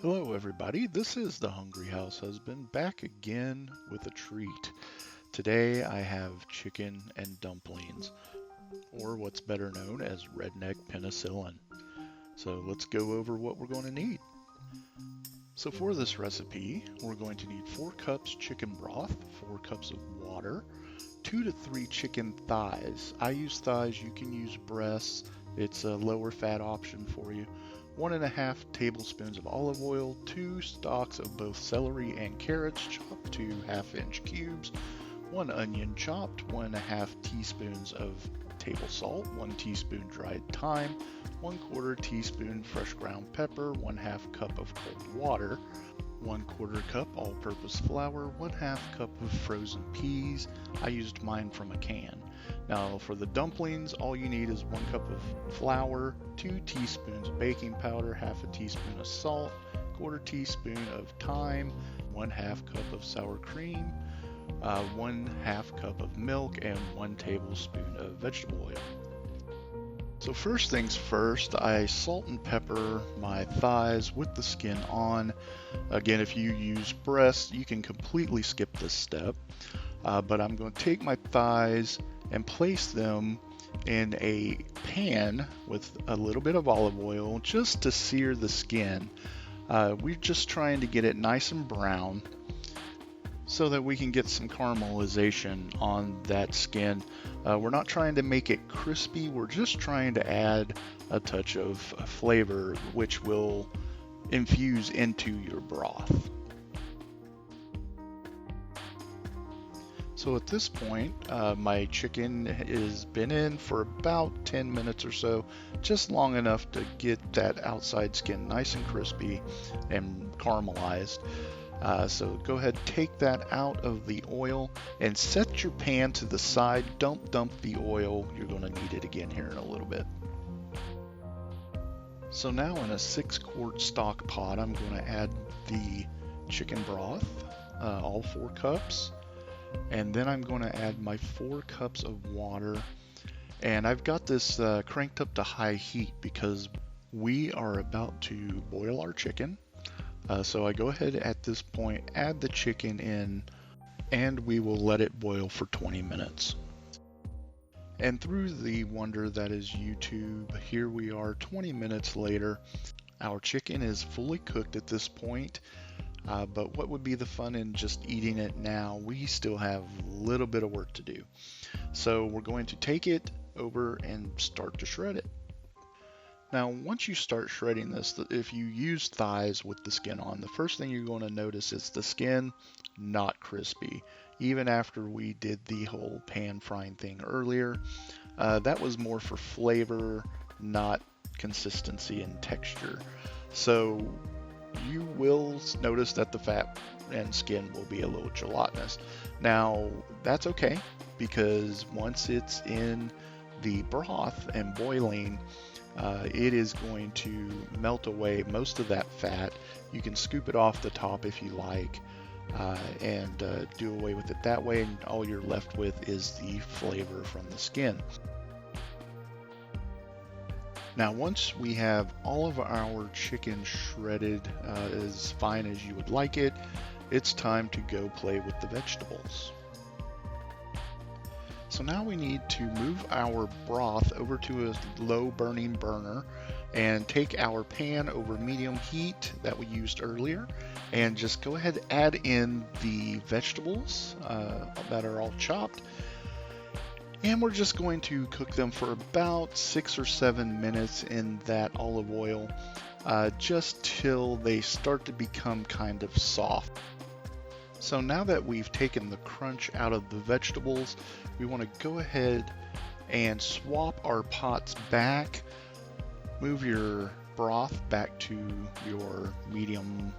Hello everybody, this is the Hungry House Husband back again with a treat. Today I have chicken and dumplings, or what's better known as redneck penicillin. So let's go over what we're going to need. So for this recipe, we're going to need 4 cups chicken broth, 4 cups of water, 2 to 3 chicken thighs. I use thighs, you can use breasts. It's a lower fat option for you. 1.5 tablespoons of olive oil, 2 stalks of both celery and carrots chopped to 1/2-inch cubes, 1 onion chopped, 1.5 teaspoons of table salt, 1 teaspoon dried thyme, 1/4 teaspoon fresh ground pepper, 1/2 cup of cold water, 1/4 cup all-purpose flour, 1/2 cup of frozen peas. I used mine from a can. Now for the dumplings, all you need is 1 cup of flour, 2 teaspoons of baking powder, 1/2 teaspoon of salt, 1/4 teaspoon of thyme, 1/2 cup of sour cream, 1/2 cup of milk, and 1 tablespoon of vegetable oil. So first things first, I salt and pepper my thighs with the skin on. Again, if you use breasts, you can completely skip this step. But I'm going to take my thighs and place them in a pan with a little bit of olive oil just to sear the skin. We're just trying to get it nice and brown so that we can get some caramelization on that skin. We're not trying to make it crispy, we're just trying to add a touch of flavor which will infuse into your broth. So at this point, my chicken has been in for about 10 minutes or so, just long enough to get that outside skin nice and crispy and caramelized. So go ahead, take that out of the oil and set your pan to the side. Don't dump the oil. You're going to need it again here in a little bit. So now in a 6-quart stock pot, I'm going to add the chicken broth, all 4 cups. And then I'm going to add my 4 cups of water. And I've got this cranked up to high heat because we are about to boil our chicken. So I go ahead at this point, add the chicken in, and we will let it boil for 20 minutes. And through the wonder that is YouTube, here we are 20 minutes later. Our chicken is fully cooked at this point, but what would be the fun in just eating it now? We still have a little bit of work to do. So we're going to take it over and start to shred it. Now, once you start shredding this, if you use thighs with the skin on, the first thing you're going to notice is the skin not crispy. Even after we did the whole pan frying thing earlier, that was more for flavor, not consistency and texture. So you will notice that the fat and skin will be a little gelatinous. Now, that's okay, because once it's in the broth and boiling, it is going to melt away most of that fat. You can scoop it off the top if you like, and do away with it that way, and all you're left with is the flavor from the skin. Now once we have all of our chicken shredded as fine as you would like it, it's time to go play with the vegetables. So now we need to move our broth over to a low burning burner and take our pan over medium heat that we used earlier, and just go ahead and add in the vegetables that are all chopped. And we're just going to cook them for about 6 or 7 minutes in that olive oil, just till they start to become kind of soft. So now that we've taken the crunch out of the vegetables, we want to go ahead and swap our pots back. Move your broth back to your medium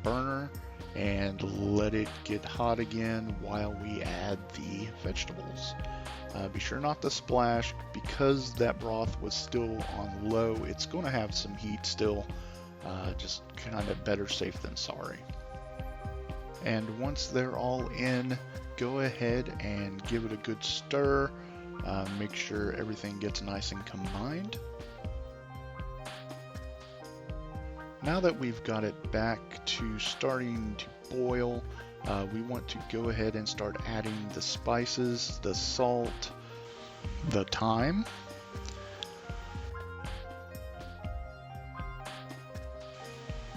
burner and let it get hot again while we add the vegetables. Be sure not to splash, because that broth was still on low. It's going to have some heat still, just kind of better safe than sorry. And once they're all in, go ahead and give it a good stir. Make sure everything gets nice and combined. Now that we've got it back to starting to boil, we want to go ahead and start adding the spices, the salt, the thyme,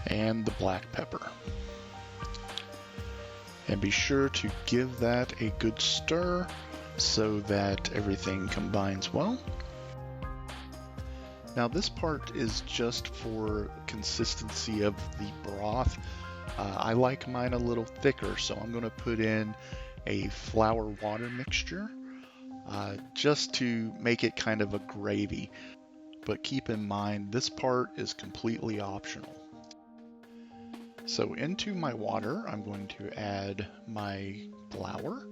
and the black pepper. And be sure to give that a good stir so that everything combines well. Now this part is just for consistency of the broth. I like mine a little thicker, so I'm going to put in a flour water mixture just to make it kind of a gravy. But keep in mind, this part is completely optional. So into my water, I'm going to add my flour,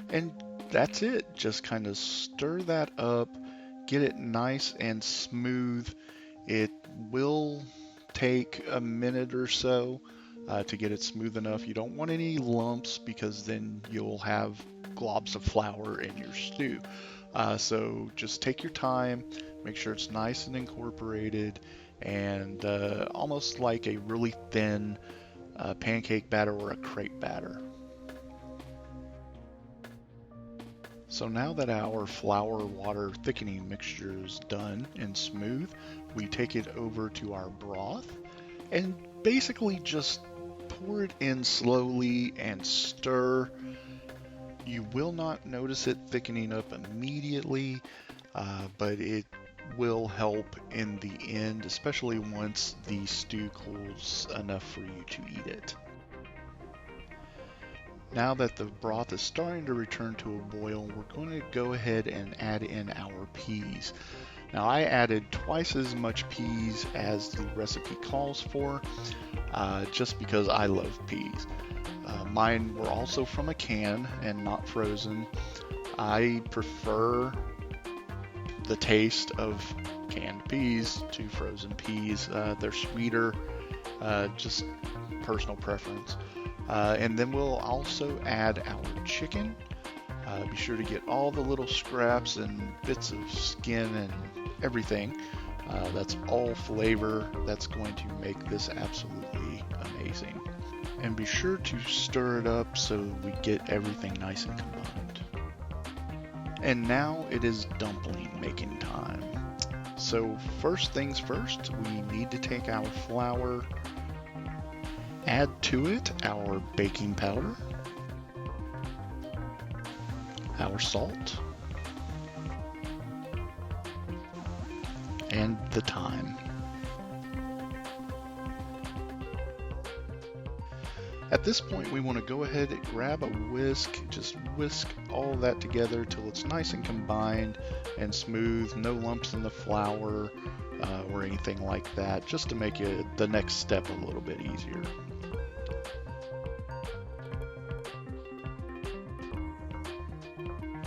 and that's it. Just kind of stir that up, get it nice and smooth. It will take a minute or so to get it smooth enough. You don't want any lumps because then you'll have globs of flour in your stew. So just take your time, make sure it's nice and incorporated, and almost like a really thin pancake batter or a crepe batter. So now that our flour water thickening mixture is done and smooth, we take it over to our broth and basically just pour it in slowly and stir. You will not notice it thickening up immediately, but it will help in the end, especially once the stew cools enough for you to eat it. Now that the broth is starting to return to a boil, we're going to go ahead and add in our peas. Now I added twice as much peas as the recipe calls for, just because I love peas. Mine were also from a can and not frozen. I prefer the taste of canned peas to frozen peas. They're sweeter, just personal preference. And then we'll also add our chicken. Be sure to get all the little scraps and bits of skin and everything. That's all flavor. That's going to make this absolutely amazing. And be sure to stir it up so we get everything nice and combined. And now it is dumpling making time. So first things first, we need to take our flour, add to it our baking powder, our salt, and the thyme. At this point, we want to go ahead and grab a whisk, just whisk all that together till it's nice and combined and smooth, no lumps in the flour or anything like that, just to make it the next step a little bit easier.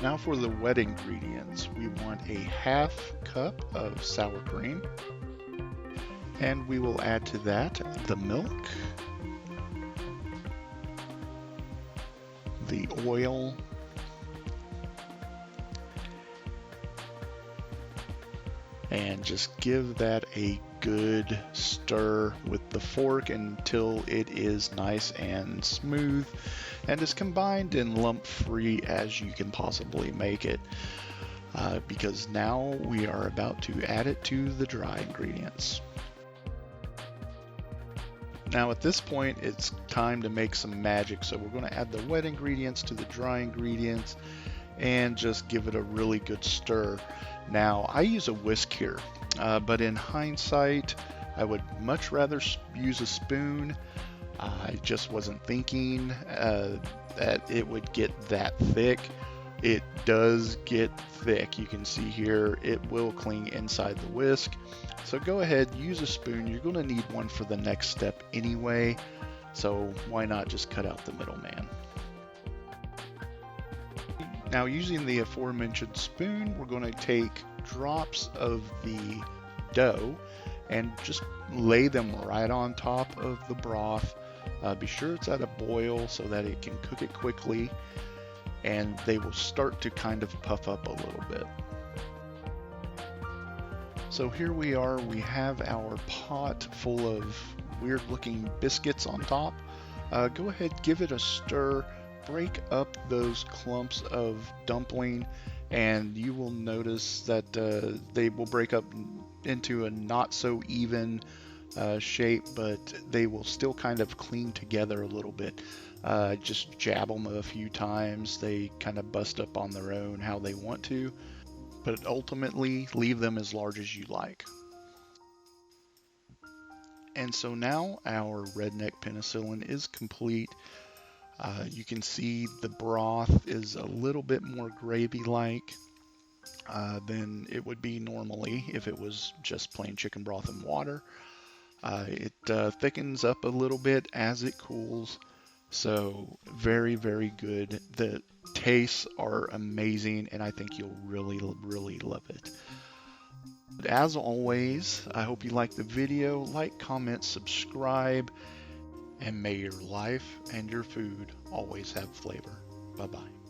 Now for the wet ingredients, we want a half cup of sour cream, and we will add to that the milk, the oil, and just give that a good stir with the fork until it is nice and smooth and as combined and lump free as you can possibly make it, because now we are about to add it to the dry ingredients. Now at this point it's time to make some magic, so we're going to add the wet ingredients to the dry ingredients and just give it a really good stir. Now I use a whisk here, but in hindsight I would much rather use a spoon. I just wasn't thinking that it would get that thick. It does get thick. You can see here it will cling inside the whisk. So go ahead, use a spoon. You're going to need one for the next step anyway, so why not just cut out the middleman. Now using the aforementioned spoon, we're going to take drops of the dough and just lay them right on top of the broth. Be sure it's at a boil so that it can cook it quickly, and they will start to kind of puff up a little bit. So here we are, we have our pot full of weird looking biscuits on top. Go ahead, give it a stir, break up those clumps of dumpling, and you will notice that they will break up into a not so even shape, but they will still kind of cling together a little bit. Just jab them a few times, they kind of bust up on their own how they want to, but ultimately leave them as large as you like. And so now our redneck penicillin is complete. You can see the broth is a little bit more gravy-like than it would be normally if it was just plain chicken broth and water. It thickens up a little bit as it cools, so very, very good. The tastes are amazing, and I think you'll really, really love it. But as always, I hope you liked the video. Like, comment, subscribe, and may your life and your food always have flavor. Bye-bye.